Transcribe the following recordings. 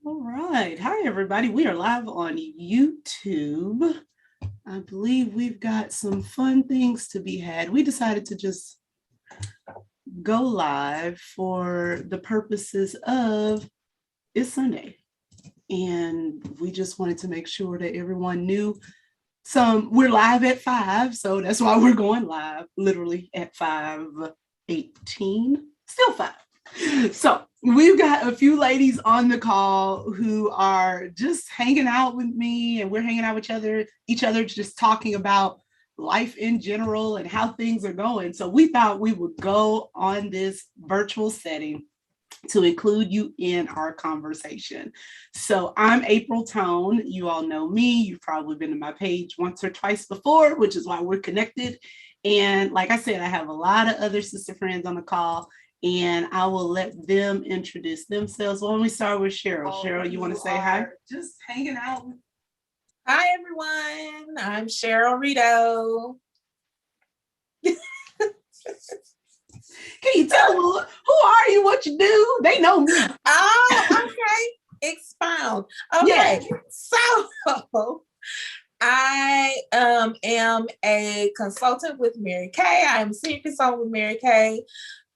All right. Hi, everybody. We are live on YouTube. I believe we've got some fun things to be had. We decided to just go live for the purposes of it's Sunday. And we just wanted to make sure that everyone knew we're live at 5. So that's why we're going live literally at 5:18, still 5. So we've got a few ladies on the call who are just hanging out with me, and we're hanging out with each other, just talking about life in general and how things are going. So we thought we would go on this virtual setting to include you in our conversation. So I'm April Tone. You all know me. You've probably been to my page once or twice before, which is why we're connected. And like I said, I have a lot of other sister friends on the call, and I will let them introduce themselves. Why don't we start with Cheryl? Cheryl, you want to say hi? Just hanging out. Hi, everyone. I'm Cheryl Rito. Can you tell them who are you, what you do? They know me. Oh, okay. Expound. Okay. Yeah. So I am a consultant with Mary Kay. I am a senior consultant with Mary Kay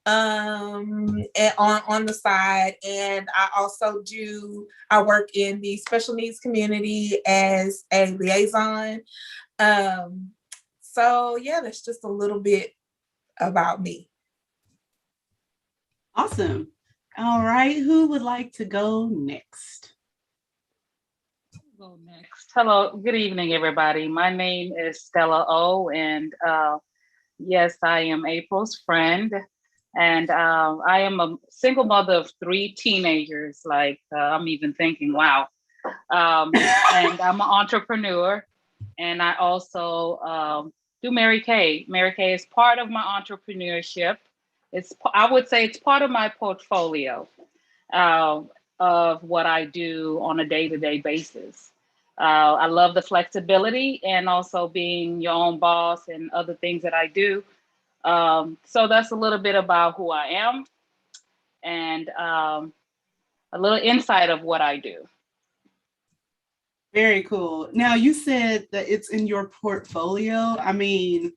and on the side. And I work in the special needs community as a liaison. So yeah, that's just a little bit about me. Awesome. All right, who would like to go next? Go next. Hello, good evening, everybody. My name is Stella O, and yes, I am April's friend, and I am a single mother of 3 teenagers. I'm even thinking, wow. And I'm an entrepreneur, and I also do Mary Kay. Mary Kay is part of my entrepreneurship. I would say it's part of my portfolio of what I do on a day-to-day basis. I love the flexibility and also being your own boss and other things that I do. So that's a little bit about who I am and a little insight of what I do. Very cool. Now, you said that it's in your portfolio. I mean,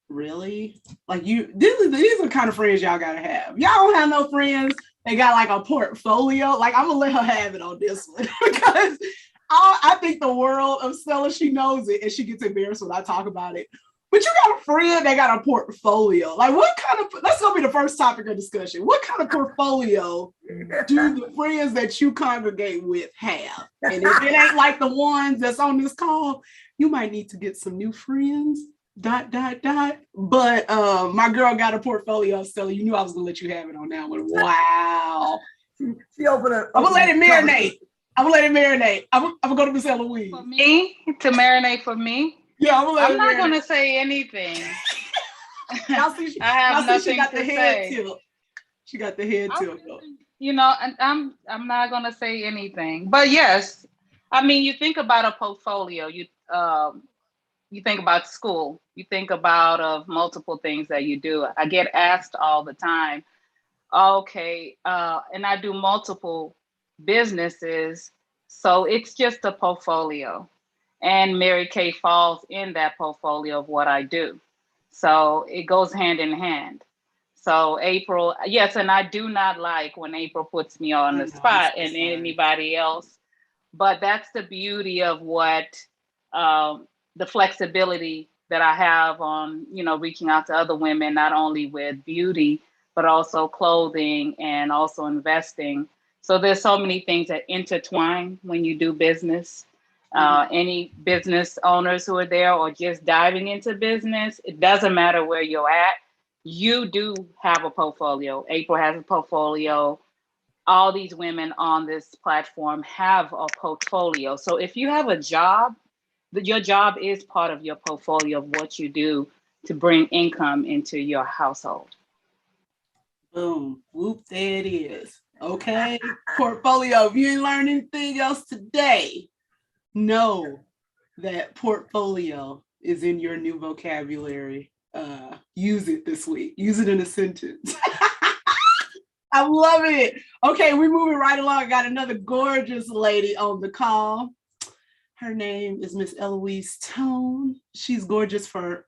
really? Like these are the kind of friends y'all gotta have. Y'all don't have no friends. They got like a portfolio. Like, I'm gonna let her have it on this one because I think the world of Stella, she knows it, and she gets embarrassed when I talk about it. But you got a friend that got a portfolio. Like, what kind of, that's gonna be the first topic of discussion. What kind of portfolio do the friends that you congregate with have? And if it ain't like the ones that's on this call, you might need to get some new friends. ... But my girl got a portfolio, Stella. You knew I was gonna let you have it on that one. Wow. She opened it. I'm gonna let it marinate. I'm gonna go to Miss Eloise. For me to marinate for me. Yeah, I'm not gonna say anything. I have nothing to say. She got the head tilt. You know, and I'm not gonna say anything. But yes, I mean, you think about a portfolio. You think about school. You think about of multiple things that you do. I get asked all the time. Okay, and I do multiple businesses, so it's just a portfolio. And Mary Kay falls in that portfolio of what I do. So it goes hand in hand. So April, yes, and I do not like when April puts me on the spot and anybody else, but that's the beauty of what the flexibility that I have on, reaching out to other women, not only with beauty, but also clothing and also investing. So there's so many things that intertwine when you do business. Any business owners who are there or just diving into business, it doesn't matter where you're at. You do have a portfolio. April has a portfolio. All these women on this platform have a portfolio. So if you have a job, your job is part of your portfolio of what you do to bring income into your household. Boom. Whoop, there it is. Okay. Portfolio. If you ain't learned anything else today, know that portfolio is in your new vocabulary. Use it this week. Use it in a sentence. I love it. Okay, we're moving right along. I got another gorgeous lady on the call. Her name is Miss Eloise Tone. She's gorgeous for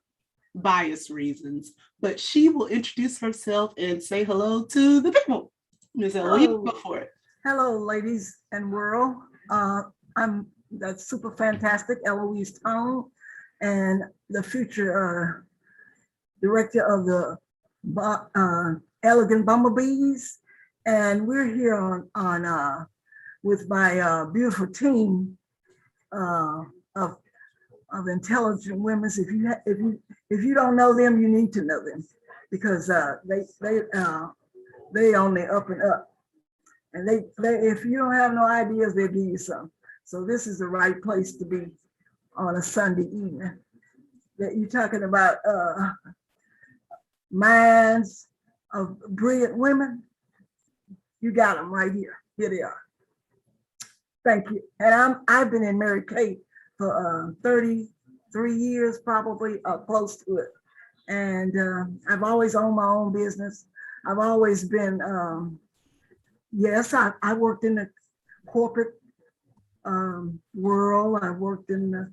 bias reasons, but she will introduce herself and say hello to the people. Miss Eloise, go for it. Hello, ladies and world. I'm that super fantastic Eloise Tone, and the future director of the Elegant Bumblebees. And we're here on with my beautiful team of intelligent women. If you don't know them, you need to know them, because they on the up and up. And they if you don't have no ideas, they'll give you some. So this is the right place to be on a Sunday evening. That you're talking about minds of brilliant women. You got them right here. Here they are. Thank you. And I've been in Mary Kay for 33 years, probably, close to it. And I've always owned my own business. I've always been, yes, I worked in the corporate world. I worked in the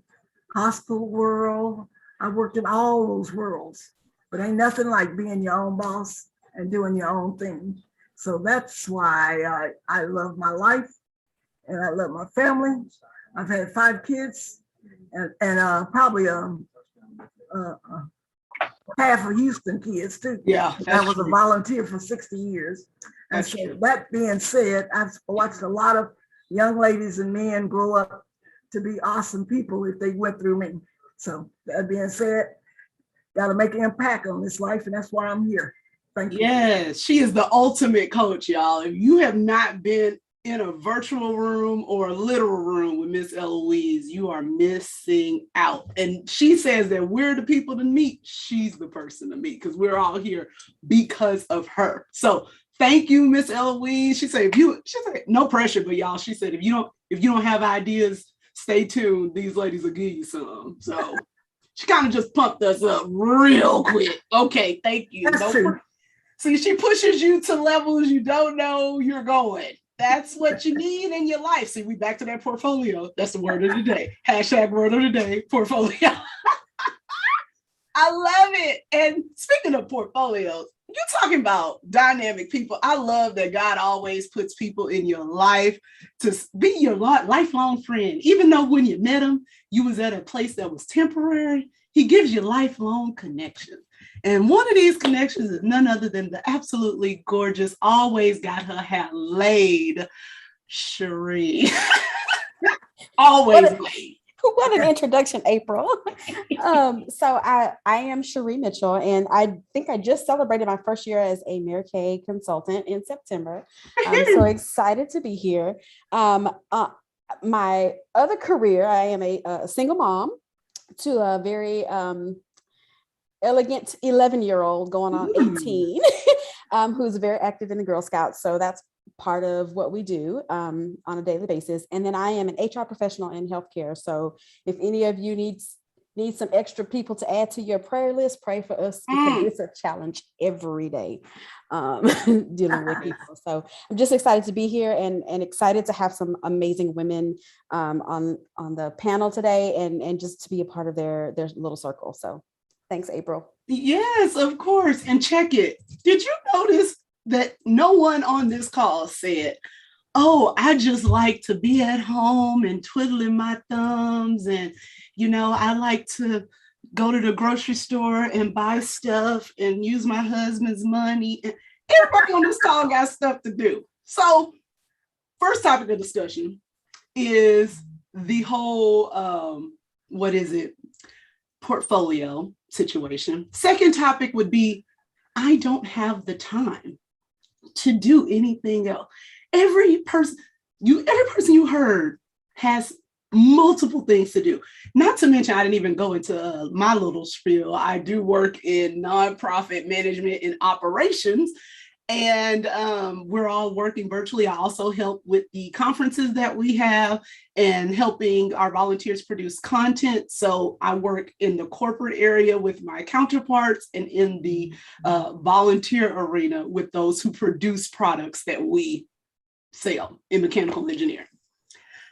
hospital world. I worked in all those worlds, but ain't nothing like being your own boss and doing your own thing. So that's why I love my life and I love my family. I've had 5 kids and probably half of Houston kids too. Yeah, I was a volunteer for 60 years. And so that being said, I've watched a lot of young ladies and men grow up to be awesome people if they went through me. So that being said, got to make an impact on this life, and that's why I'm here. Thank you. Yes, she is the ultimate coach, y'all. If you have not been in a virtual room or a literal room with Miss Eloise, you are missing out. And she says that we're the people to meet. She's the person to meet, because we're all here because of her. So thank you, Miss Eloise. She said, no pressure, but y'all, she said, if you don't have ideas, stay tuned. These ladies will give you some. So she kind of just pumped us up real quick. Okay, thank you. That's true. See, she pushes you to levels you don't know you're going. That's what you need in your life. See, we back to that portfolio. That's the word of the day. Hashtag word of the day, portfolio. I love it. And speaking of portfolios, you're talking about dynamic people. I love that God always puts people in your life to be your lifelong friend. Even though when you met him, you was at a place that was temporary, he gives you lifelong connections. And one of these connections is none other than the absolutely gorgeous, always got her hat laid, Cherie. Always laid. What an introduction, April. So I am Cherie Mitchell, and I think I just celebrated my first year as a Mary Kay consultant in September. I'm so excited to be here. My other career, I am a single mom to a very elegant 11-year-old going on 18, who's very active in the Girl Scouts. So that's part of what we do on a daily basis. And then I am an HR professional in healthcare. So if any of you need some extra people to add to your prayer list, pray for us, because it's a challenge every day dealing with people. So I'm just excited to be here and excited to have some amazing women on the panel today and just to be a part of their little circle. So thanks, April. Yes, of course. And check it. Did you notice that no one on this call said, oh, I just like to be at home and twiddling my thumbs, and I like to go to the grocery store and buy stuff and use my husband's money. And everybody on this call got stuff to do. So first topic of discussion is the whole portfolio situation. Second topic would be, I don't have the time to do anything else. Every person you heard has multiple things to do. Not to mention, I didn't even go into my little spiel. I do work in nonprofit management and operations, and we're all working virtually. I also help with the conferences that we have and helping our volunteers produce content. So I work in the corporate area with my counterparts and in the volunteer arena with those who produce products that we sell in mechanical engineering.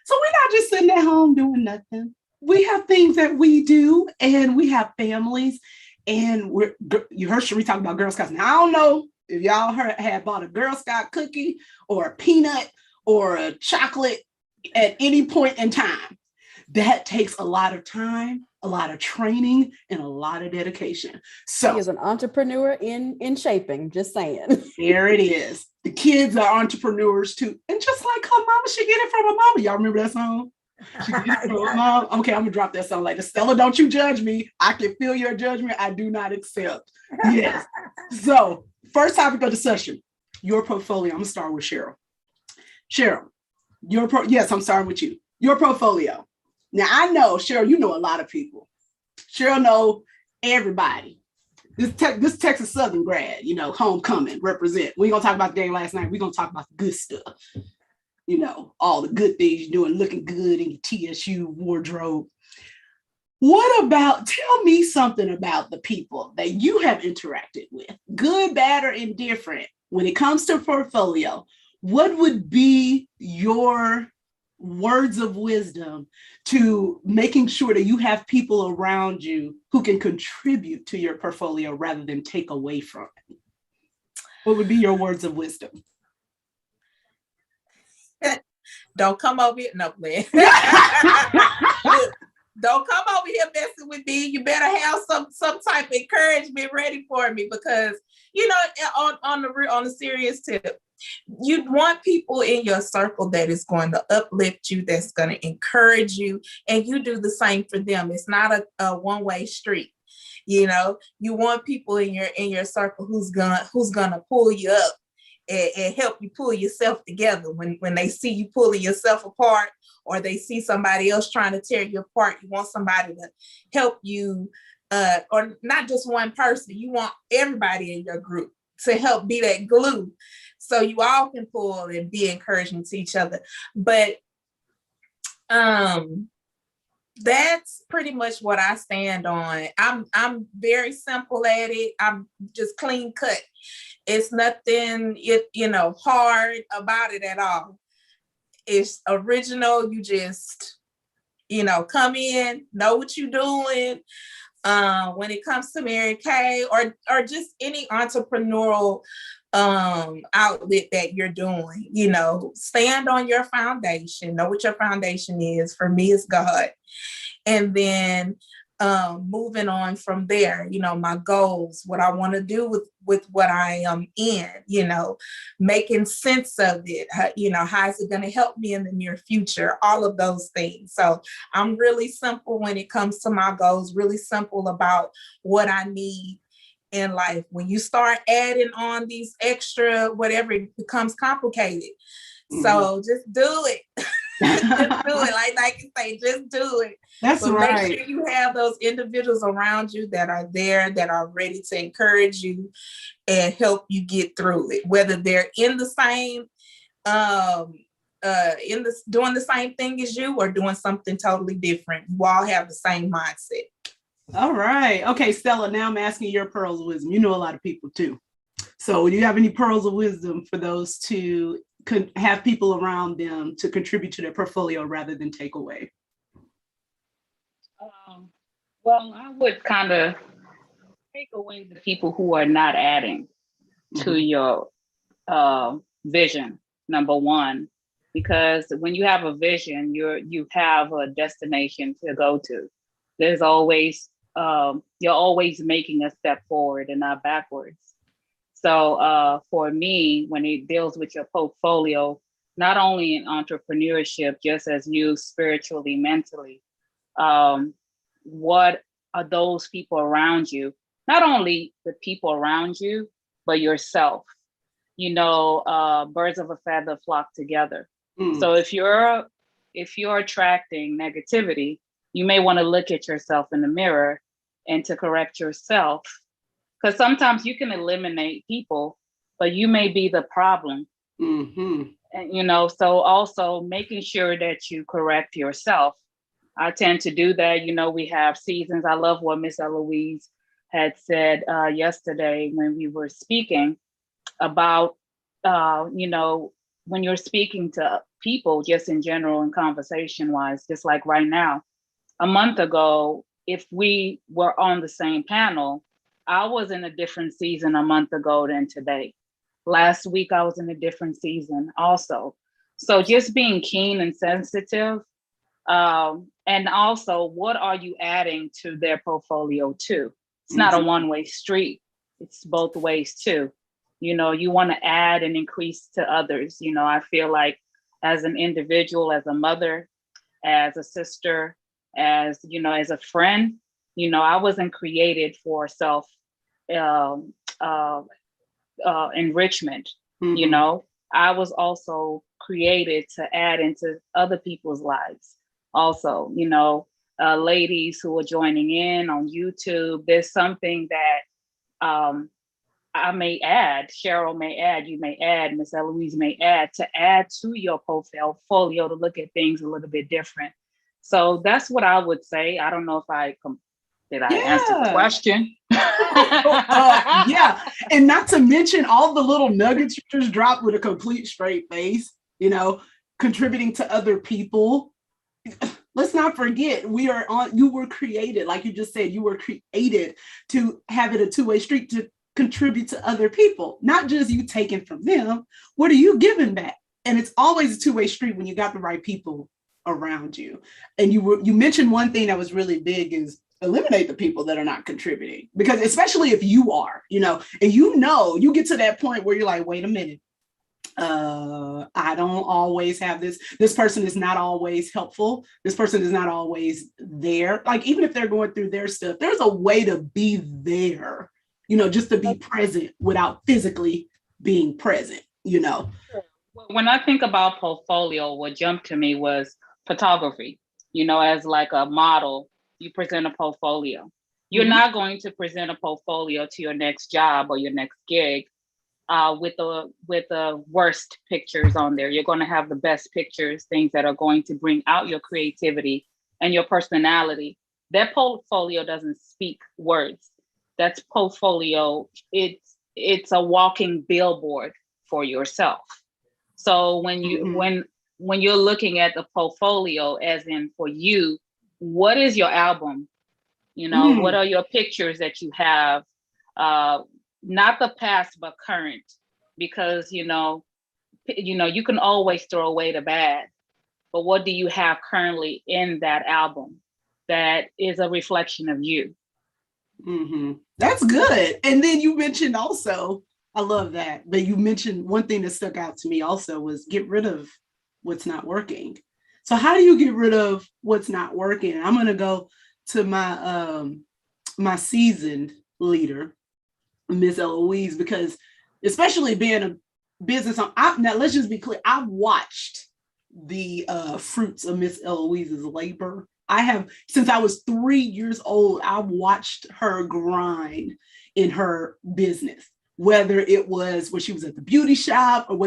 So we're not just sitting at home doing nothing. We have things that we do, and we have families. And you heard Cherie talk about Girl Scouts. Now, I don't know if y'all had bought a Girl Scout cookie or a peanut or a chocolate at any point in time. That takes a lot of time, a lot of training, and a lot of dedication. So He is an entrepreneur in shaping, just saying. there it is. The kids are entrepreneurs too. And just like her mama, she get it from her mama. Y'all remember that song? She get it from her mom. Okay, I'm gonna drop that song later. Stella, don't you judge me. I can feel your judgment. I do not accept. Yes. So first topic of the session, your portfolio. I'm gonna start with Cheryl. Cheryl, yes, I'm starting with you. Your portfolio. Now I know, Cheryl, you know a lot of people. Cheryl know everybody. This Texas Southern grad, you know, homecoming, represent. We ain't gonna talk about the game last night. We're gonna talk about the good stuff. You know, all the good things you're doing, looking good in your TSU wardrobe. Tell me something about the people that you have interacted with, good, bad, or indifferent, when it comes to portfolio. What would be your words of wisdom to making sure that you have people around you who can contribute to your portfolio rather than take away from it? What would be your words of wisdom? Don't come over here. No, man. Don't come over here messing with me. You better have some type of encouragement ready for me, because you know, on the serious tip, you want people in your circle that is going to uplift you, that's going to encourage you, and you do the same for them. It's not a one-way street. You know, you want people in your circle who's gonna pull you up and help you pull yourself together. When they see you pulling yourself apart, or they see somebody else trying to tear you apart, you want somebody to help you, or not just one person. You want everybody in your group to help be that glue, so you all can pull and be encouraging to each other. But that's pretty much what I stand on. I'm very simple at it. I'm just clean cut. It's nothing, hard about it at all. It's original. You just, come in, know what you're doing. When it comes to Mary Kay, or just any entrepreneurial outlet that you're doing, stand on your foundation. Know what your foundation is. For me, it's God. And then moving on from there, my goals, what I want to do with what I am in, making sense of it, how is it going to help me in the near future, all of those things. So I'm really simple when it comes to my goals, really simple about what I need in life. When you start adding on these extra, whatever, it becomes complicated. Mm-hmm. So just do it. Just do it. Like I say, just do it. That's but right. Make sure you have those individuals around you that are there, that are ready to encourage you and help you get through it. Whether they're in the same, doing the same thing as you, or doing something totally different. You all have the same mindset. All right. Okay, Stella, now I'm asking your pearls of wisdom. You know a lot of people too. So do you have any pearls of wisdom for those to have people around them to contribute to their portfolio rather than take away? Well, I would kind of take away the people who are not adding to your vision, number one, because when you have a vision, you have a destination to go to. There's always, you're always making a step forward and not backwards. So for me, when it deals with your portfolio, not only in entrepreneurship, just as you spiritually, mentally, what are those people around you? Not only the people around you, but yourself. Birds of a feather flock together. So if you're attracting negativity, you may want to look at yourself in the mirror and to correct yourself. Because sometimes you can eliminate people, but you may be the problem. Mm-hmm. And, so also making sure that you correct yourself. I tend to do that. We have seasons. I love what Miss Eloise had said yesterday when we were speaking about, when you're speaking to people just in general and conversation wise, just like right now, a month ago, if we were on the same panel, I was in a different season a month ago than today. Last week, I was in a different season also. So just being keen and sensitive. And also, what are you adding to their portfolio too? It's not a one-way street. It's both ways too. You know, you want to add and increase to others. You know, I feel like as an individual, as a mother, as a sister, as, you know, as a friend, you know, I wasn't created for self enrichment. You know, I was also created to add into other people's lives. Also, you know, ladies who are joining in on YouTube, there's something that I may add, Cheryl may add, you may add, Miss Eloise may add to your portfolio to look at things a little bit different. So that's what I would say. I don't know if did I answer the question? Yeah, and not to mention all the little nuggets you just dropped with a complete straight face, you know, contributing to other people. Let's not forget, you were created, like you just said, you were created to have it a two-way street, to contribute to other people, not just you taking from them. What are you giving back? And it's always a two-way street when you got the right people around you. And you mentioned one thing that was really big is eliminate the people that are not contributing, because especially if you are, you know, and you get to that point where you're like, wait a minute, I don't always have this person is not always helpful. This person is not always there. Like, even if they're going through their stuff, there's a way to be there, you know, just to be present without physically being present, you know. When I think about portfolio, what jumped to me was photography. You know, as like a model, you present a portfolio. You're not going to present a portfolio to your next job or your next gig with the worst pictures on there. You're going to have the best pictures, things that are going to bring out your creativity and your personality. That portfolio doesn't speak words. That's portfolio. It's a walking billboard for yourself. So when you're looking at the portfolio, as in for you, what is your album? You know, what are your pictures that you have? Not the past, but current, because you know, you can always throw away the bad, but what do you have currently in that album that is a reflection of you? That's good. And then you mentioned also, I love that, but you mentioned one thing that stuck out to me also was get rid of what's not working. So how do you get rid of what's not working? I'm going to go to my seasoned leader, Miss Eloise, because especially being a business owner, now let's just be clear, I've watched the fruits of Miss Eloise's labor. I have, since I was 3 years old, I've watched her grind in her business, whether it was when she was at the beauty shop or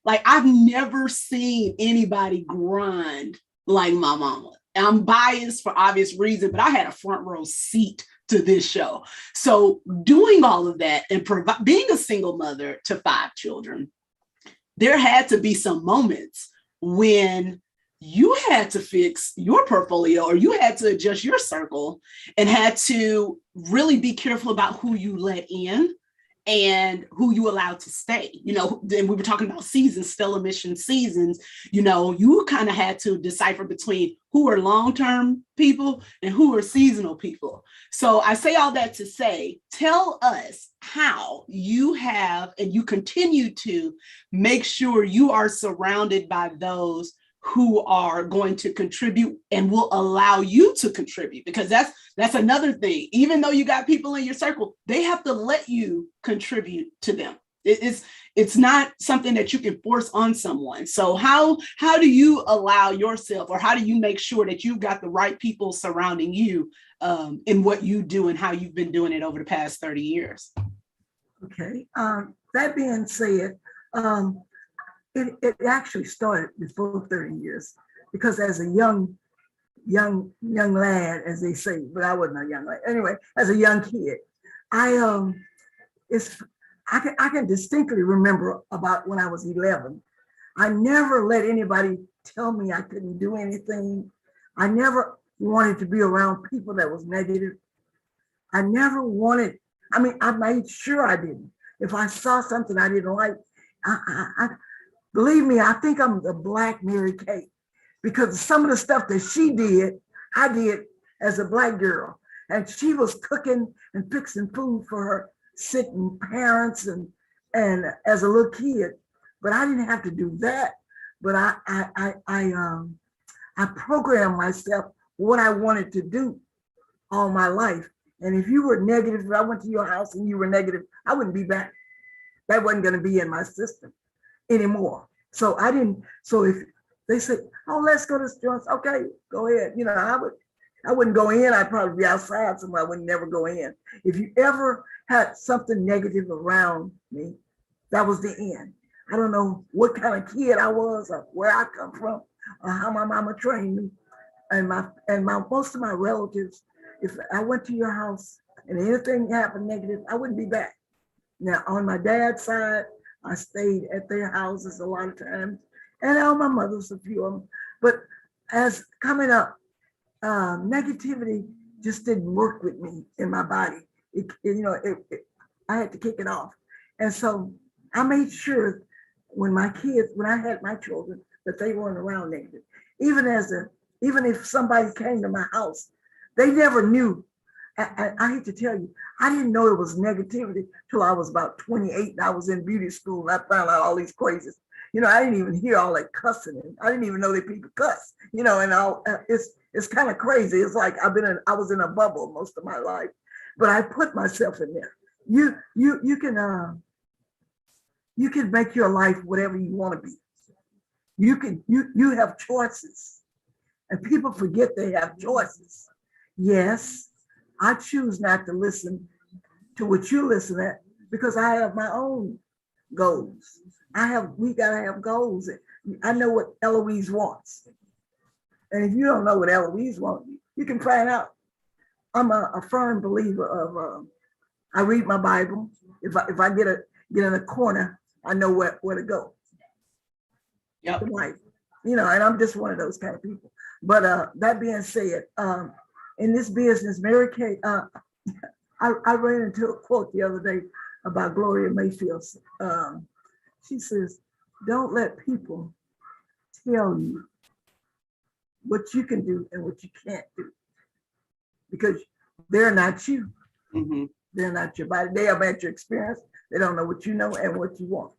I've never seen anybody grind like my mama. I'm biased for obvious reason, but I had a front row seat to this show. So doing all of that and being a single mother to 5 children, there had to be some moments when you had to fix your portfolio or you had to adjust your circle and had to really be careful about who you let in and who you allowed to stay. You know, and we were talking about seasons, stellar mission seasons, you know, you kind of had to decipher between who are long-term people and who are seasonal people. So I say all that to say, tell us how you have and you continue to make sure you are surrounded by those who are going to contribute and will allow you to contribute, because that's another thing. Even though you got people in your circle, they have to let you contribute to them. It's not something that you can force on someone. So how do you allow yourself, or how do you make sure that you've got the right people surrounding you in what you do and how you've been doing it over the past 30 years? Okay. That being said, it actually started before 30 years, because as a young lad, as they say, but I wasn't a young lad. Anyway, as a young kid, I can distinctly remember about when I was 11. I never let anybody tell me I couldn't do anything. I never wanted to be around people that was negative. I never wanted, I mean, I made sure I didn't. If I saw something I didn't like, I believe me, I think I'm the Black Mary Kay, because some of the stuff that she did, I did as a Black girl. And she was cooking and fixing food for her sick parents and as a little kid. But I didn't have to do that. But I programmed myself what I wanted to do all my life. And if you were negative, if I went to your house and you were negative, I wouldn't be back. That wasn't going to be in my system anymore. So I didn't. So if they said, "Oh, let's go to this joint," okay, go ahead. You know, I wouldn't go in. I'd probably be outside somewhere. I would never go in. If you ever had something negative around me, that was the end. I don't know what kind of kid I was or where I come from or how my mama trained me. And most of my relatives, if I went to your house and anything happened negative, I wouldn't be back. Now, on my dad's side, I stayed at their houses a lot of times, and on my mother's, a few of them. But as coming up, negativity just didn't work with me in my body. I had to kick it off. And so I made sure when I had my children, that they weren't around negative. Even if somebody came to my house, they never knew. I hate to tell you, I didn't know it was negativity till I was about 28 and I was in beauty school and I found out all these crazies. You know, I didn't even hear all that cussing. I didn't even know that people cuss, you know, and it's kind of crazy. It's like I was in a bubble most of my life, but I put myself in there. You can make your life whatever you want to be. You have choices, and people forget they have choices. Yes, I choose not to listen to what you listen at because I have my own goals. We gotta have goals. I know what Eloise wants. And if you don't know what Eloise wants, you can find out. I'm a firm believer of, I read my Bible. If I get in a corner, I know where to go. Yep. Right. You know, and I'm just one of those kind of people. But that being said, in this business, Mary Kay, I ran into a quote the other day about Gloria Mayfield. She says, "Don't let people tell you what you can do and what you can't do, because they're not you. Mm-hmm. They're not your body. They have had your experience. They don't know what you know and what you want.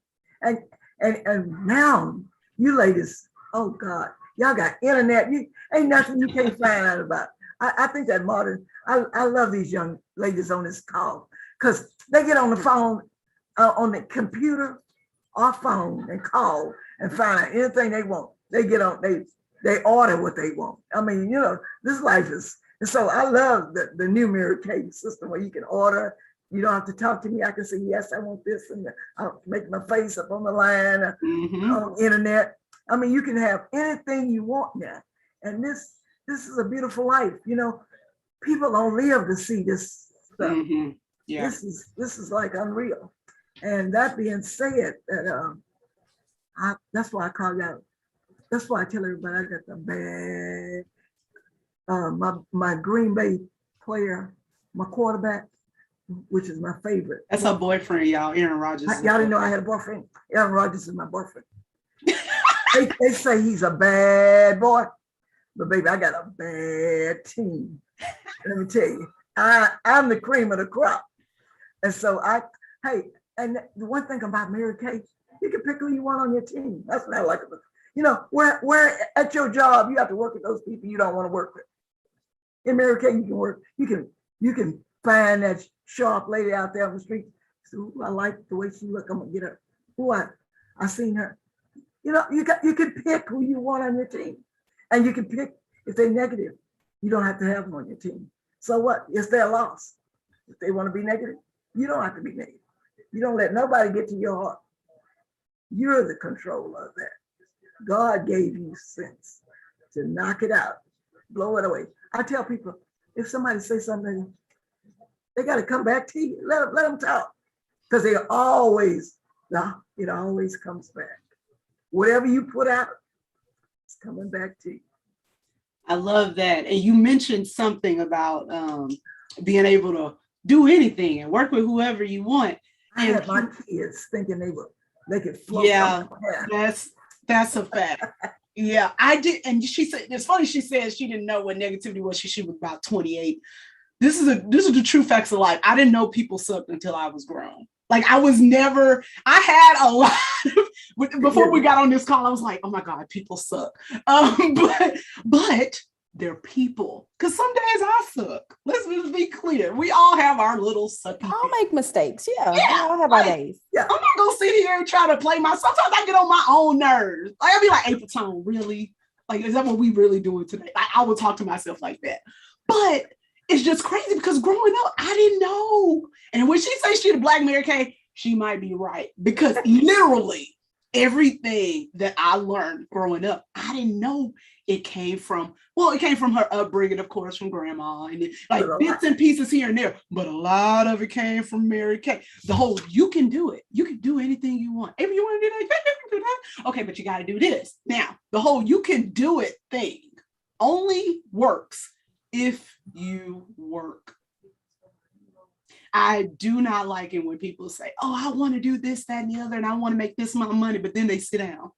And now you ladies, oh God, y'all got internet. Ain't nothing you can't find out about. I think that modern. I love these young ladies on this call because they get on the phone, on the computer or phone and call and find out anything they want. They get on. They order what they want. I mean, you know, this life is. And so I love the new Mary Kay system where you can order. You don't have to talk to me. I can say, yes, I want this. And I'll make my face up on the line, on the internet. I mean, you can have anything you want now. And this is a beautiful life. You know, people don't live to see this stuff. Mm-hmm. Yeah. This is like unreal. And that being said, that that's why I call y'all. That's why I tell everybody I got the bad. My Green Bay player, my quarterback, which is my favorite. That's her boyfriend, y'all. Aaron Rodgers. Y'all didn't know I had a boyfriend. Aaron Rodgers is my boyfriend. they say he's a bad boy, but baby, I got a bad team. Let me tell you, I'm the cream of the crop. And so and the one thing about Mary Kay, you can pick who you want on your team. That's what I like about it. You know, where at your job, you have to work with those people you don't want to work with. In Mary Kay, you can work, you can find that sharp lady out there on the street. So I like the way she look. I'm gonna get her. Who I seen her. You know, you can pick who you want on your team, and you can pick if they're negative. You don't have to have them on your team. So what? It's their loss. If they want to be negative, you don't have to be negative. You don't let nobody get to your heart. You're the controller of that. God gave you sense to knock it out, blow it away. I tell people, if somebody says something, they got to come back to you. Let them talk, because it always comes back. whatever you put out, it's coming back to you. I love that. And you mentioned something about being able to do anything and work with whoever you want. I And had my kids thinking they could float. yeah, somewhere. that's a fact. Yeah, I did. And she said, it's funny, she said she didn't know what negativity was. She was about 28. This is the true facts of life. I didn't know people sucked until I was grown. Like I had a lot of, before we got on this call, I was like, oh my God, people suck. But they're people. Because some days I suck. Let's just be clear. We all have our little sucky. I'll make mistakes. Yeah, we Yeah, all have our days. I'm not gonna sit here and try to play my. Sometimes I get on my own nerves. Like I'll be like, April Tone, really? Like, is that what we really doing today? Like, I will talk to myself like that. But it's just crazy because growing up, I didn't know. And when she says she the Black Mary Kay, she might be right. Because literally everything that I learned growing up, I didn't know it came from her upbringing, of course, from grandma, and like bits and pieces here and there. But a lot of it came from Mary Kay. The whole, you can do it. You can do anything you want. If you want to do that, you can do that. Okay, but you got to do this. Now, the whole you can do it thing only works if you work. I do not like it when people say, oh, I want to do this, that, and the other, and I want to make this amount of money, but then they sit down.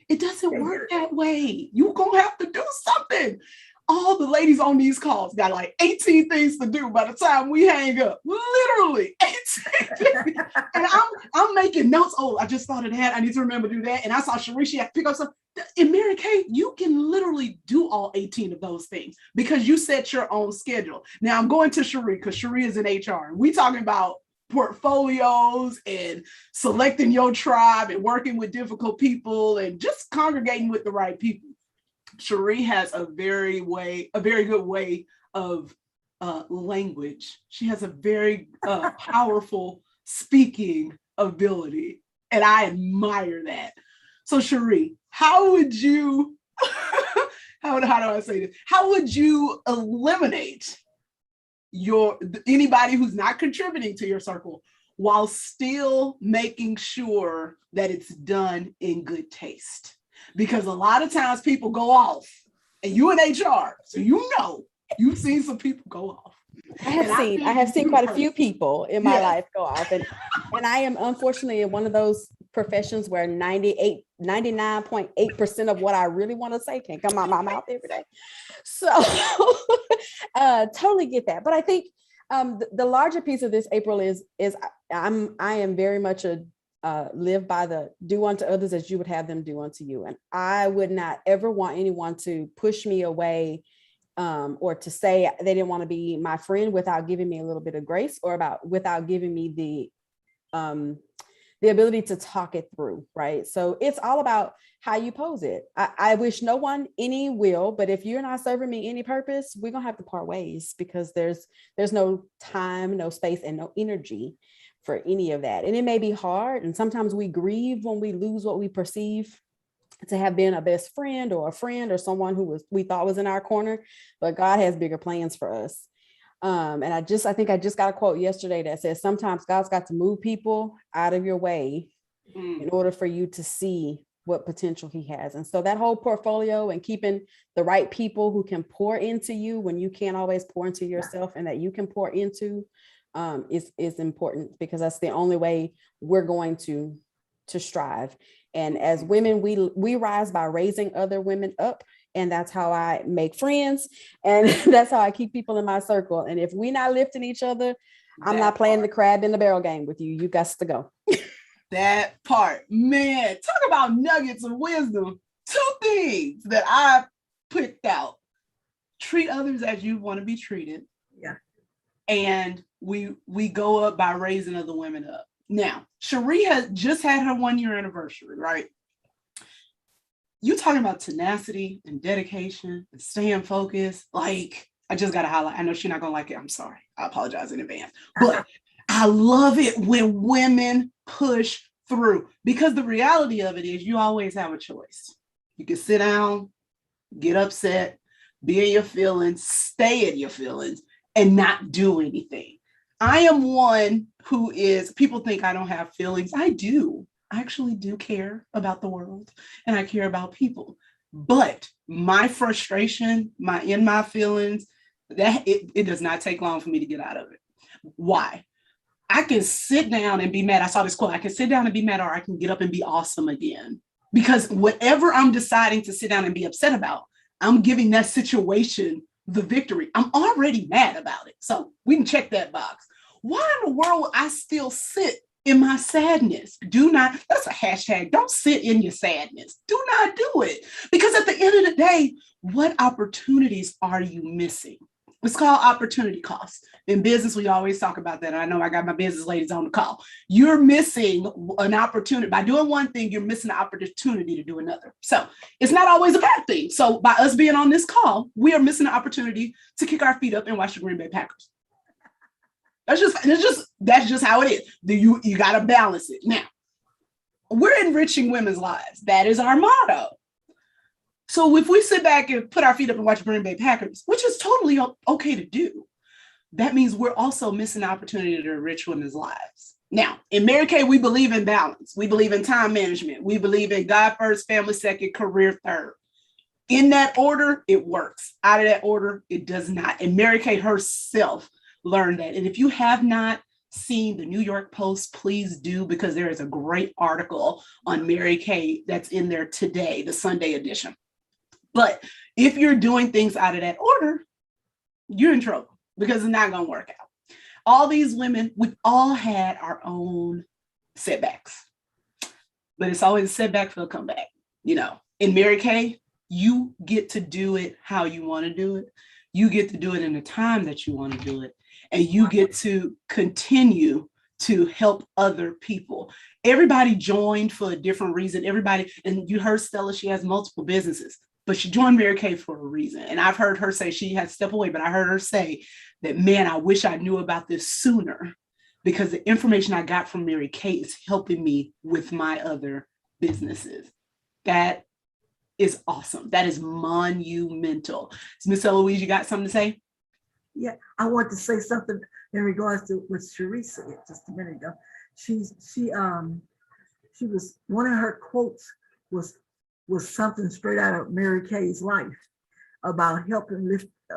It doesn't work that way. You're going to have to do something. All the ladies on these calls got like 18 things to do by the time we hang up. Literally 18. And I'm making notes. Oh, I just thought of that. I need to remember to do that. And I saw Cherie, she had to pick up some. In Mary Kay, you can literally do all 18 of those things because you set your own schedule. Now I'm going to Cherie because Cherie is in HR. We talking about portfolios and selecting your tribe and working with difficult people and just congregating with the right people. Cherie has a very good way of language. She has a very powerful speaking ability, and I admire that. So Cherie, how would you how do I say this? How would you eliminate anybody who's not contributing to your circle while still making sure that it's done in good taste? Because a lot of times people go off, and you in HR, so you've seen some people go off. I have seen quite a few people in my life go off, and I am unfortunately in one of those professions where 99.8% of what I really want to say can't come out my mouth every day. So totally get that. But I think the larger piece of this, April, is I am very much a live by the do unto others as you would have them do unto you. And I would not ever want anyone to push me away or to say they didn't want to be my friend without giving me a little bit of grace or without giving me the ability to talk it through, right? So it's all about how you pose it. I wish no one any will, but if you're not serving me any purpose, we're gonna have to part ways because there's no time, no space, and no energy for any of that. And it may be hard, and sometimes we grieve when we lose what we perceive to have been a best friend or someone we thought was in our corner, but God has bigger plans for us. And I think I just got a quote yesterday that says, sometimes God's got to move people out of your way in order for you to see what potential he has. And so that whole portfolio and keeping the right people who can pour into you when you can't always pour into yourself and that you can pour into is important, because that's the only way we're going to strive. And as women, we rise by raising other women up. And that's how I make friends. And that's how I keep people in my circle. And if we're not lifting each other, I'm not playing the crab in the barrel game with you. You got to go. That part, man, talk about nuggets of wisdom. 2 things that I picked out: treat others as you want to be treated. Yeah. And we go up by raising other women up. Now, Cherie has just had her 1-year anniversary, right? You talking about tenacity and dedication and staying focused. Like, I just got to highlight. I know she's not going to like it. I'm sorry. I apologize in advance. But I love it when women push through, because the reality of it is you always have a choice. You can sit down, get upset, be in your feelings, stay in your feelings, and not do anything. I am one who people think I don't have feelings. I do. I actually do care about the world and I care about people. But my frustration, my feelings, that it does not take long for me to get out of it. Why? I can sit down and be mad. I saw this quote. I can sit down and be mad, or I can get up and be awesome again. Because whatever I'm deciding to sit down and be upset about, I'm giving that situation the victory. I'm already mad about it. So we can check that box. Why in the world would I still sit in my sadness? Do not, that's a hashtag. Don't sit in your sadness. Do not do it. Because at the end of the day, what opportunities are you missing? It's called opportunity cost. In business, we always talk about that. I know I got my business ladies on the call. You're missing an opportunity. By doing one thing, you're missing an opportunity to do another. So it's not always a bad thing. So by us being on this call, we are missing an opportunity to kick our feet up and watch the Green Bay Packers. That's just how it is. You got to balance it. Now, we're enriching women's lives. That is our motto. So if we sit back and put our feet up and watch Green Bay Packers, which is totally okay to do, that means we're also missing the opportunity to enrich women's lives. Now, in Mary Kay, we believe in balance. We believe in time management. We believe in God first, family second, career third. In that order, it works. Out of that order, it does not. And Mary Kay herself learned that. And if you have not seen the New York Post, please do, because there is a great article on Mary Kay that's in there today, the Sunday edition. But if you're doing things out of that order, you're in trouble because it's not going to work out. All these women, we've all had our own setbacks, but it's always a setback for a comeback. You know, in Mary Kay, you get to do it how you want to do it. You get to do it in the time that you want to do it. And you get to continue to help other people. Everybody joined for a different reason. Everybody, and you heard Stella, she has multiple businesses. But she joined Mary Kay for a reason. And I've heard her say she had to step away, but I heard her say that, man, I wish I knew about this sooner, because the information I got from Mary Kay is helping me with my other businesses. That is awesome. That is monumental. Miss Eloise, you got something to say? Yeah, I want to say something in regards to what Cherise said just a minute ago. She was, one of her quotes was something straight out of Mary Kay's life about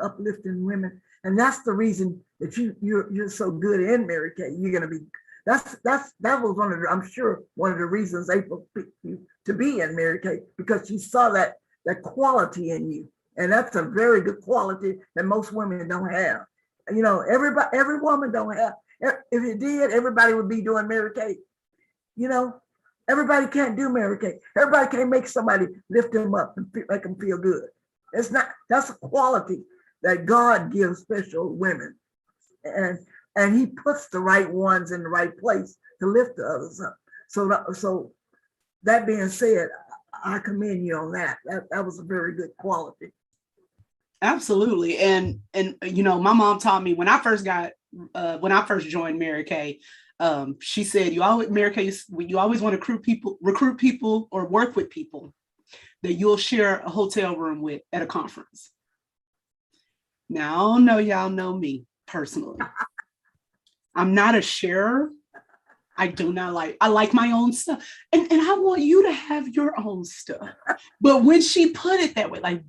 uplifting women. And that's the reason that you're so good in Mary Kay. You're gonna be, that was one of the, I'm sure one of the reasons April picked you to be in Mary Kay, because she saw that quality in you. And that's a very good quality that most women don't have. You know, every woman don't have. If it did, everybody would be doing Mary Kay. You know, everybody can't do Mary Kay. Everybody can't make somebody lift them up and make them feel good. That's a quality that God gives special women. And he puts the right ones in the right place to lift the others up. So that being said, I commend you on that. That was a very good quality. Absolutely. And you know, my mom taught me when I first joined Mary Kay, she said, Mary Kay, you always want to recruit people or work with people that you'll share a hotel room with at a conference. Now, I don't know, y'all know me personally. I'm not a sharer. I like my own stuff. And I want you to have your own stuff. But when she put it that way, like,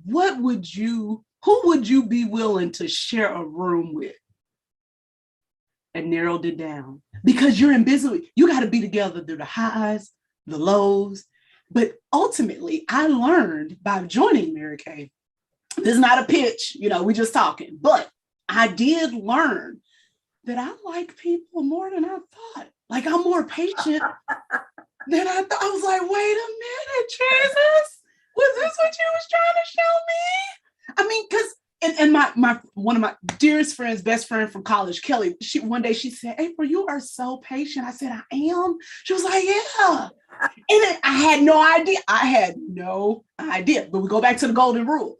who would you be willing to share a room with? And narrowed it down, because you're in business. You got to be together through the highs, the lows. But ultimately, I learned by joining Mary Kay, this is not a pitch, you know, we just talking, but I did learn that I like people more than I thought. Like, I'm more patient than I thought. I was like, wait a minute, Jesus, was this what you was trying to show me? I mean, because and one of my dearest friends, best friend from college, Kelly, one day she said, April, you are so patient. I said, I am. She was like, yeah. And I had no idea. But we go back to the golden rule.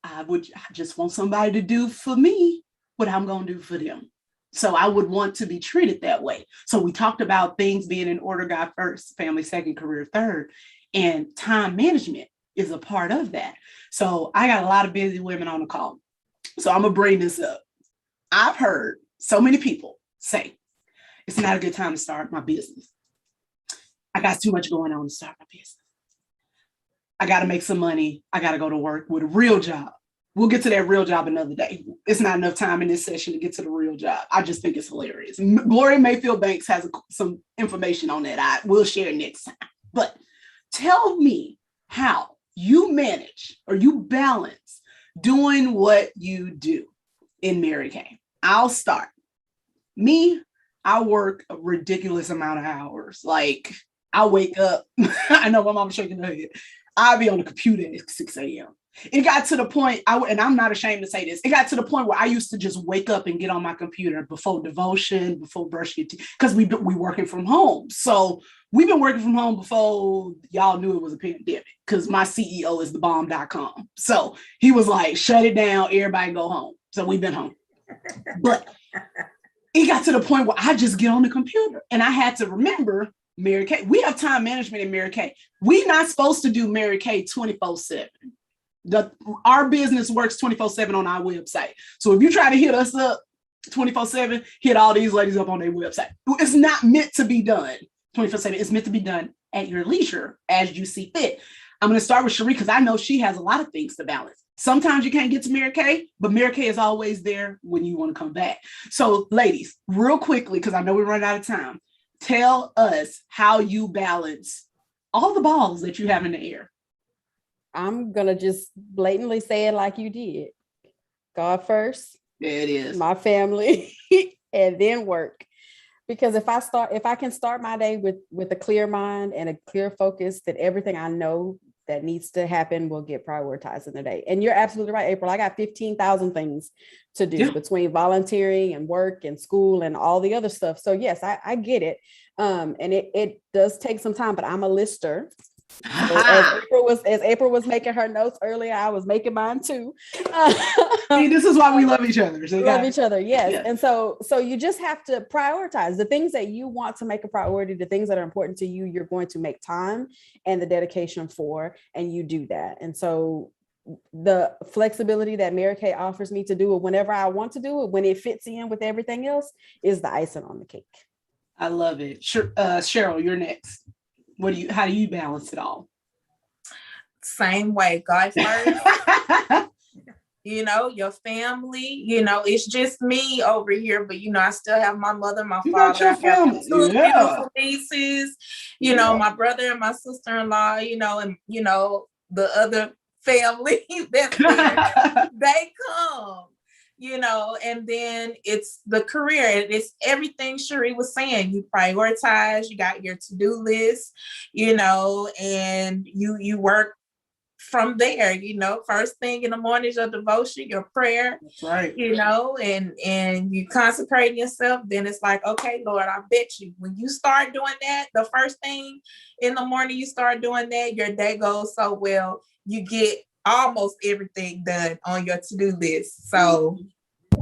I just want somebody to do for me what I'm going to do for them. So I would want to be treated that way. So we talked about things being in order: God first, family second, career third, and time management is a part of that. So I got a lot of busy women on the call. So I'm gonna bring this up. I've heard so many people say, it's not a good time to start my business. I got too much going on to start my business. I got to make some money. I got to go to work with a real job. We'll get to that real job another day. It's not enough time in this session to get to the real job. I just think it's hilarious. Gloria Mayfield Banks has some information on that. I will share next time. But tell me how you manage or you balance doing what you do in Mary Kay. I'll start. Me, I work a ridiculous amount of hours. Like, I wake up, I know my mom's shaking her head. I'll be on the computer at 6 a.m. It got to the point, and I'm not ashamed to say this, it got to the point where I used to just wake up and get on my computer before devotion, before brushing your teeth, because we working from home. So we've been working from home before y'all knew it was a pandemic, because my CEO is thebomb.com. So he was like, shut it down, everybody go home. So we've been home. But it got to the point where I just get on the computer, and I had to remember Mary Kay. We have time management in Mary Kay. We're not supposed to do Mary Kay 24/7. Our business works 24/7 on our website. So if you try to hit us up 24/7, hit all these ladies up on their website. It's not meant to be done 24/7. It's meant to be done at your leisure as you see fit. I'm going to start with Cherie because I know she has a lot of things to balance. Sometimes you can't get to Mary Kay, but Mary Kay is always there when you want to come back. So ladies, real quickly, because I know we're running out of time, tell us how you balance all the balls that you have in the air. I'm gonna just blatantly say it like you did. God first. There it is. My family, and then work. Because if I can start my day with a clear mind and a clear focus, that everything I know that needs to happen will get prioritized in the day. And you're absolutely right, April. I got 15,000 things to do between volunteering and work and school and all the other stuff. So yes, I get it. And it does take some time, but I'm a lister. So as April was making her notes earlier, I was making mine too. See, this is why we love each other. So love each other, yes. Yeah. And so you just have to prioritize the things that you want to make a priority, the things that are important to you. You're going to make time and the dedication for, and you do that. And so the flexibility that Mary Kay offers me to do it whenever I want to do it, when it fits in with everything else, is the icing on the cake. I love it. Sure, Cheryl, you're next. How do you balance it all? Same way, God first. Your family, it's just me over here, but I still have my mother, my father, I have two beautiful nieces, my brother and my sister-in-law, and the other family that's there, they come. And then it's the career. It's everything Cherie was saying. You prioritize, you got your to-do list, and you work from there, first thing in the morning is your devotion, your prayer. That's right. And you consecrate yourself. Then it's like, okay, Lord, I bet you when you start doing that, the first thing in the morning you start doing that, your day goes so well. You get almost everything done on your to-do list. So,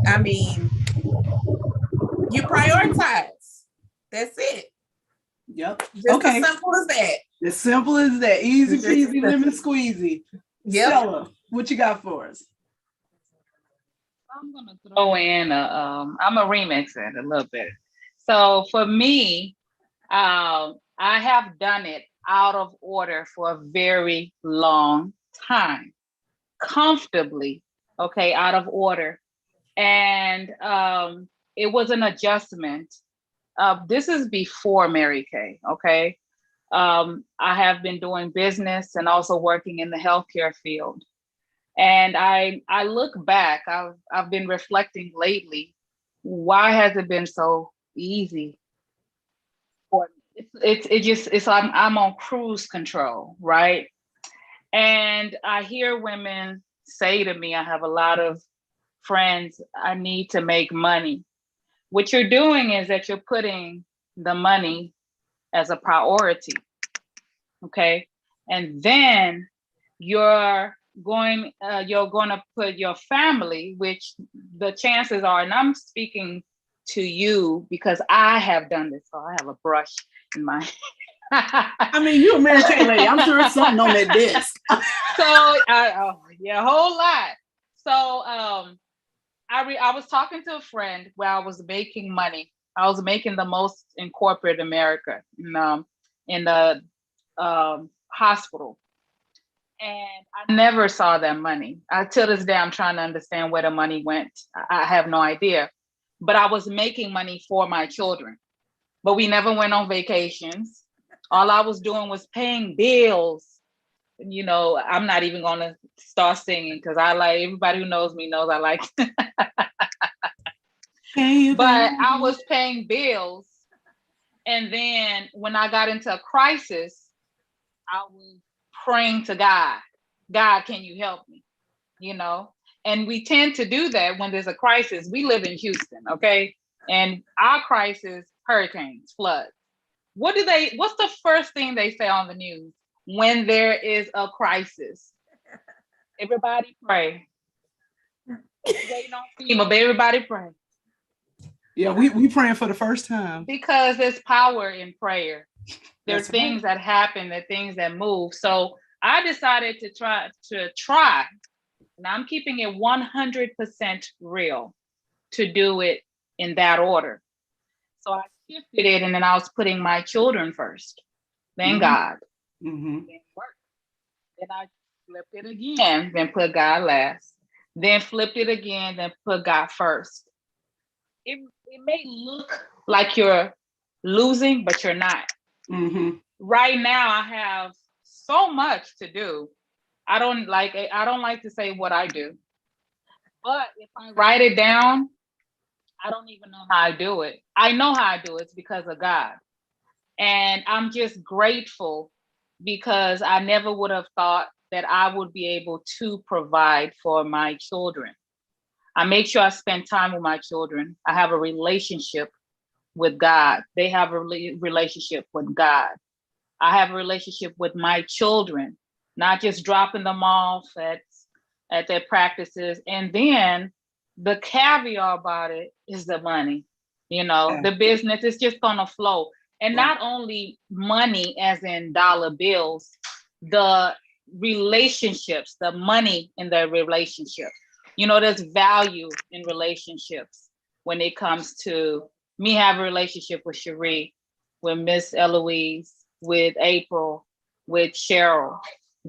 I mean, you prioritize. That's it. Yep. Just as simple as that. As simple as that. Easy peasy, lemon squeezy. Yep. Stella, what you got for us? I'm gonna throw in I'm a remix it a little bit. So for me, I have done it out of order for a very long time, comfortably, out of order. And it was an adjustment. This is before Mary Kay, okay? I have been doing business and also working in the healthcare field. And I look back, I've been reflecting lately, why has it been so easy? It's I'm on cruise control, right? And I hear women say to me, I have a lot of friends, I need to make money. What you're doing is that you're putting the money as a priority, okay? And then you're going to put your family, which the chances are, and I'm speaking to you because I have done this, so I have a brush in my I mean, you're a Mary Kay lady. I'm sure it's something on that desk. So, a whole lot. So, I was talking to a friend where I was making money. I was making the most in corporate America. in the hospital. And I never saw that money. Till this day, I'm trying to understand where the money went. I have no idea. But I was making money for my children. But we never went on vacations. All I was doing was paying bills. You know, I'm not even going to start singing because I like, everybody who knows me knows I like. But I was paying bills. And then when I got into a crisis, I was praying to God. God, can you help me? You know, and we tend to do that when there's a crisis. We live in Houston, okay? And our crisis, hurricanes, floods. What's the first thing they say on the news when there is a crisis? Everybody pray. Waiting on FEMA, but everybody pray. Yeah, we praying for the first time. Because there's power in prayer. There's That's things that happen, there are things that move. So I decided to try. And I'm keeping it 100% real to do it in that order. So I shifted it, and then I was putting my children first, then God, then work. Then I flipped it again, then put God last. Then flipped it again, then put God first. It may look like you're losing, but you're not. Right now, I have so much to do. I don't like to say what I do, but if I write it down, I don't even know how I do it. I know how I do it. It's because of God. And I'm just grateful because I never would have thought that I would be able to provide for my children. I make sure I spend time with my children. I have a relationship with God. They have a relationship with God. I have a relationship with my children, not just dropping them off at their practices. And then the caveat about it is the money. You know, the business is just gonna flow. And not only money as in dollar bills, the relationships, the money in the relationship. You know, there's value in relationships when it comes to me having a relationship with Cherie, with Miss Eloise, with April, with Cheryl.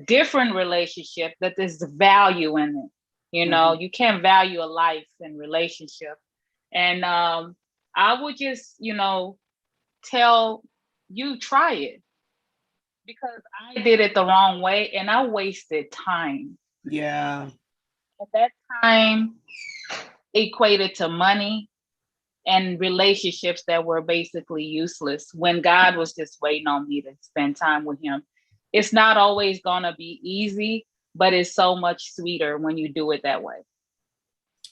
Different relationship that there's value in it. You know, you can't value a life and relationship. And I would just, you know, tell you, try it. Because I did it the wrong way and I wasted time. Yeah. At that time equated to money and relationships that were basically useless when God was just waiting on me to spend time with him. It's not always gonna be easy, but it's so much sweeter when you do it that way.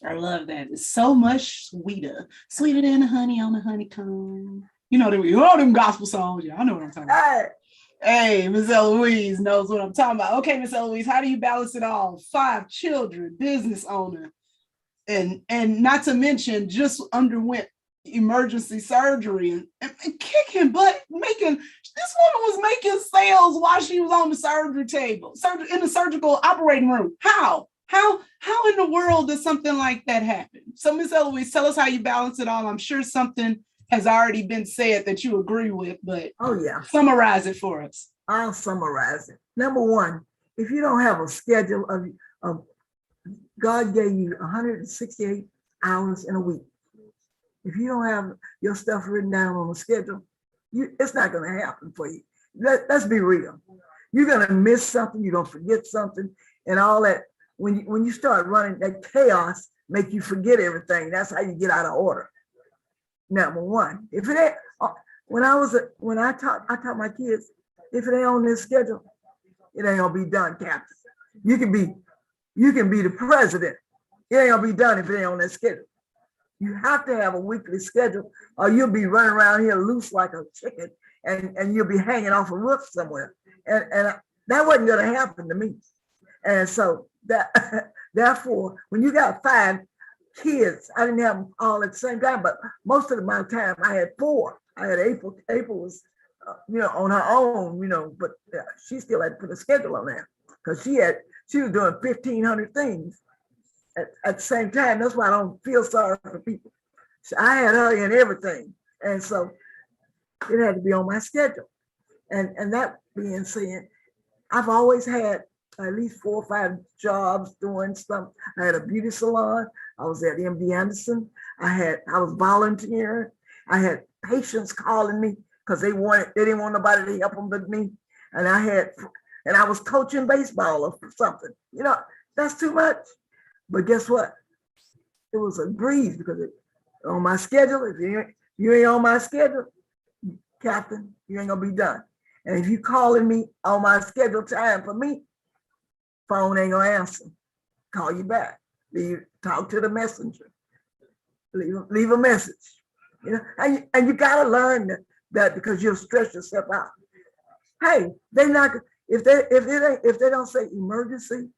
I love that. It's so much sweeter. Sweeter than the honey on the honeycomb. You know, all them gospel songs. Yeah, I know what I'm talking about. Hey, Miss Eloise knows what I'm talking about. Okay, Miss Eloise, how do you balance it all? 5 children, business owner, and not to mention just underwent emergency surgery and kicking butt, this woman was making sales while she was on the surgery table, in the surgical operating room. How in the world does something like that happen? So Miss Eloise, tell us how you balance it all. I'm sure something has already been said that you agree with, but summarize it for us. I'll summarize it. Number one, if you don't have a schedule of God gave you 168 hours in a week. If you don't have your stuff written down on a schedule, it's not going to happen for you. Let's be real. You're going to miss something. You're going to forget something, and all that. When you start running, that chaos make you forget everything. That's how you get out of order. Number one, if it ain't, when I taught my kids, if it ain't on this schedule, it ain't gonna be done, Captain. You can be the president. It ain't gonna be done if it ain't on that schedule. You have to have a weekly schedule, or you'll be running around here loose like a chicken, and you'll be hanging off a roof somewhere. And that wasn't gonna happen to me. And so therefore, when you got 5 kids, I didn't have them all at the same time, but most of my time I had 4. I had April. April was, on her own, but she still had to put a schedule on that because she was doing 1,500 things at the same time. That's why I don't feel sorry for people. So I had her in everything, and so it had to be on my schedule. And that being said, I've always had at least 4 or 5 jobs doing stuff. I had a beauty salon. I was at MD Anderson. I was volunteering. I had patients calling me because they didn't want nobody to help them but me. And I was coaching baseball or something. That's too much. But guess what? It was a breeze because on my schedule, if you ain't on my schedule, Captain, you ain't gonna be done. And if you calling me on my scheduled time for me, phone ain't gonna answer. Call you back. Talk to the messenger. Leave a message. And you gotta learn that because you'll stress yourself out. Hey, they're not if they don't say emergency,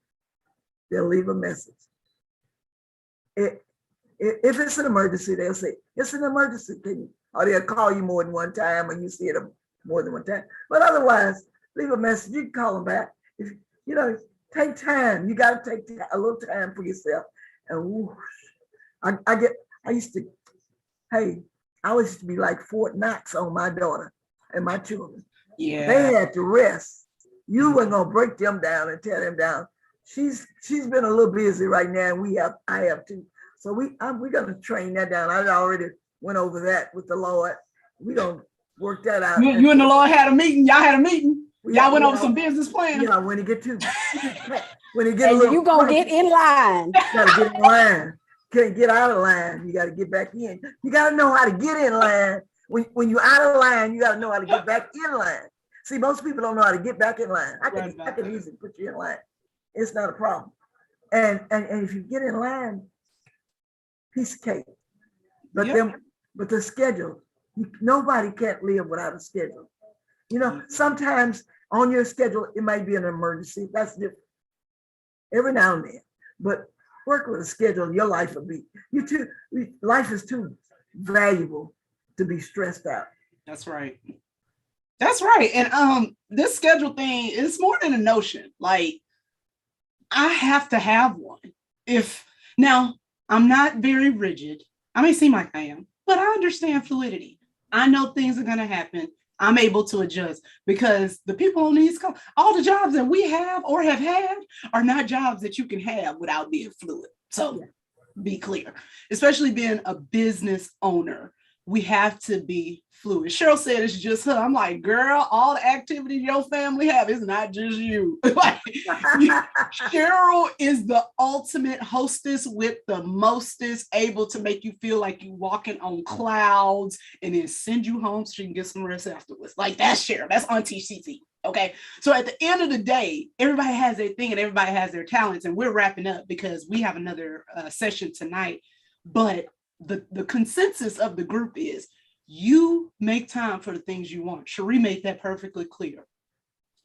they'll leave a message. If it's an emergency, they'll say it's an emergency, or they'll call you more than one time when you see it more than one time. But otherwise, leave a message. You can call them back. Take time. You got to take a little time for yourself. And whoosh, I used to be like Fort Knox on my daughter and my children. Yeah. They had to rest. You weren't gonna break them down and tear them down. She's been a little busy right now, and I have too. So we're gonna train that down. I already went over that with the Lord. We don't work that out. You and the Lord had a meeting. Y'all had a meeting. Y'all went over some business plans. Yeah, when you get you gonna get in line. You gotta get in line. Can't get out of line. You gotta get back in. You gotta know how to get in line. When you're out of line, you gotta know how to get back in line. See, most people don't know how to get back in line. I can easily put you in line. It's not a problem. And if you get in line, piece of cake. But but the schedule, nobody can't live without a schedule. Sometimes on your schedule, it might be an emergency. That's different. Every now and then. But work with a schedule, your life will be. Life is too valuable to be stressed out. That's right. That's right. And this schedule thing is more than a notion. Like, I have to have one. Now I'm not very rigid. I may seem like I am, but I understand fluidity. I know things are gonna happen. I'm able to adjust because the people on the East Coast, all the jobs that we have or have had are not jobs that you can have without being fluid. So be clear, especially being a business owner, we have to be fluid. Cheryl said it's just her. I'm like, girl, all the activity your family have is not just you. Cheryl is the ultimate hostess with the mostest, able to make you feel like you walking on clouds and then send you home so you can get some rest afterwards. Like, that's Cheryl. That's Auntie CC. Okay. So at the end of the day, everybody has their thing and everybody has their talents. And we're wrapping up because we have another session tonight. But the consensus of the group is you make time for the things you want. Cherie made that perfectly clear.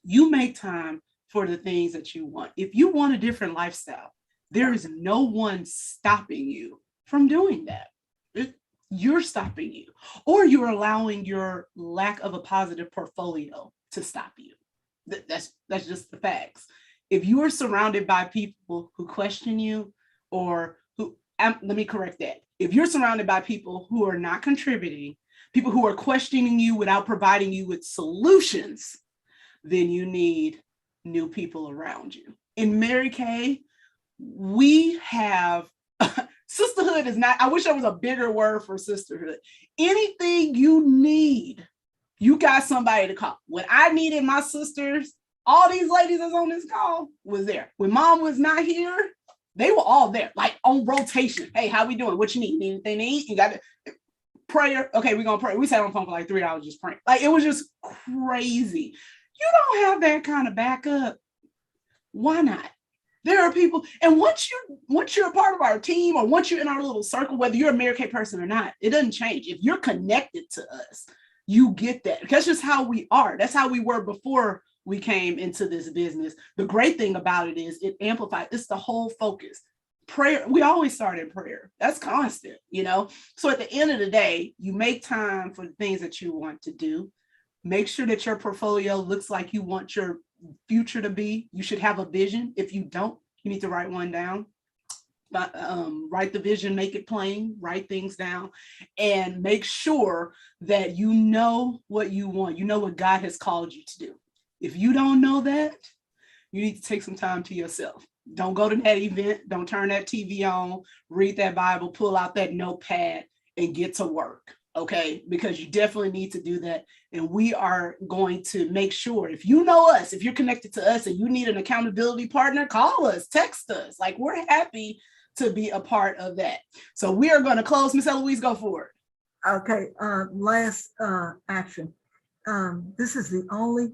You make time for the things that you want. If you want a different lifestyle, there is no one stopping you from doing that. You're stopping you, or you're allowing your lack of a positive portfolio to stop you. That's just the facts. If you are surrounded by people who question you, or let me correct that. If you're surrounded by people who are not contributing, people who are questioning you without providing you with solutions, then you need new people around you. In Mary Kay, we have sisterhood is not, I wish there was a bigger word for sisterhood. Anything you need, you got somebody to call. When I needed my sisters, all these ladies that's on this call was there. When mom was not here, they were all there, like on rotation. Hey, how we doing? What you need? Need anything to eat? You got it? Prayer. Okay, we're gonna pray. We sat on the phone for like 3 hours just praying. Like, it was just crazy. You don't have that kind of backup. Why not? There are people, and once you're a part of our team, or once you're in our little circle, whether you're a Mary Kay person or not, it doesn't change. If you're connected to us, you get that. That's just how we are. That's how we were before we came into this business. The great thing about it is it amplifies. It's the whole focus. Prayer. We always start in prayer. That's constant, So at the end of the day, you make time for the things that you want to do. Make sure that your portfolio looks like you want your future to be. You should have a vision. If you don't, you need to write one down. write the vision, make it plain, write things down, and make sure that you know what you want. You know what God has called you to do. If you don't know that, you need to take some time to yourself. Don't go to that event. Don't turn that TV on, read that Bible, pull out that notepad and get to work. Okay, because you definitely need to do that. And we are going to make sure, if you know us, if you're connected to us and you need an accountability partner, call us, text us. Like, we're happy to be a part of that. So we are going to close. Miss Eloise, go for it. Okay, last action. This is the only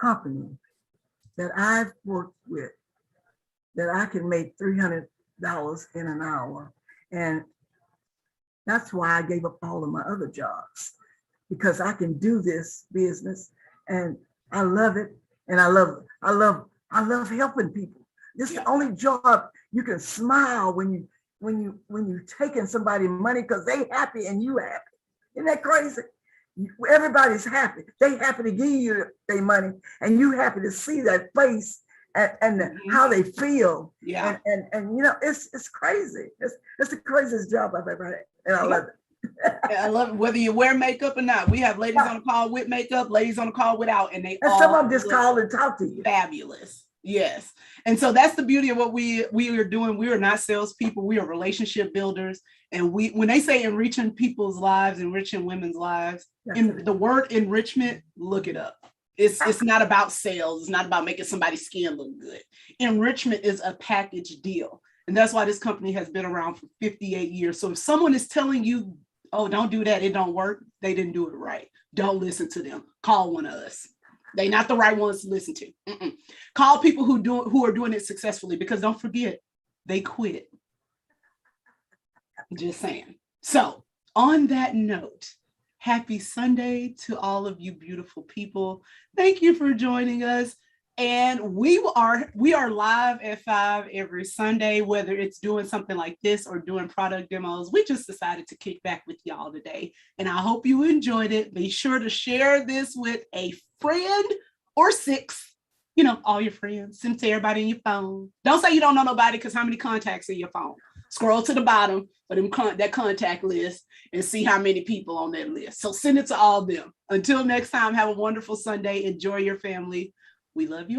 company that I've worked with that I can make $300 in an hour. And that's why I gave up all of my other jobs, because I can do this business and I love it. And I love helping people. This is the only job you can smile when you taking somebody's money because they happy and you happy. Isn't that crazy? Everybody's happy. They happy to give you their money and you happy to see that face and how they feel. Yeah. And you know, it's crazy. It's the craziest job I've ever had. And I love it. I love it. Whether you wear makeup or not. We have ladies on the call with makeup, ladies on the call without, and they and all some of them just look call and talk to you. fabulous. Yes. And so that's the beauty of what we are doing. We are not salespeople. We are relationship builders. And when they say enriching people's lives, enriching women's lives, in the word enrichment, look it up. It's not about sales. It's not about making somebody's skin look good. Enrichment is a package deal. And that's why this company has been around for 58 years. So if someone is telling you, oh, don't do that, it don't work, they didn't do it right. Don't listen to them. Call one of us. They're not the right ones to listen to. Call people who are doing it successfully, because don't forget, they quit. Just saying. So on that note, happy Sunday to all of you beautiful people. Thank you for joining us. And we are live at 5 every Sunday, whether it's doing something like this or doing product demos. We just decided to kick back with y'all today. And I hope you enjoyed it. Be sure to share this with a friend or 6, all your friends. Send it to everybody in your phone. Don't say you don't know nobody, because how many contacts in your phone? Scroll to the bottom of that contact list and see how many people on that list. So send it to all of them. Until next time, have a wonderful Sunday. Enjoy your family. We love you.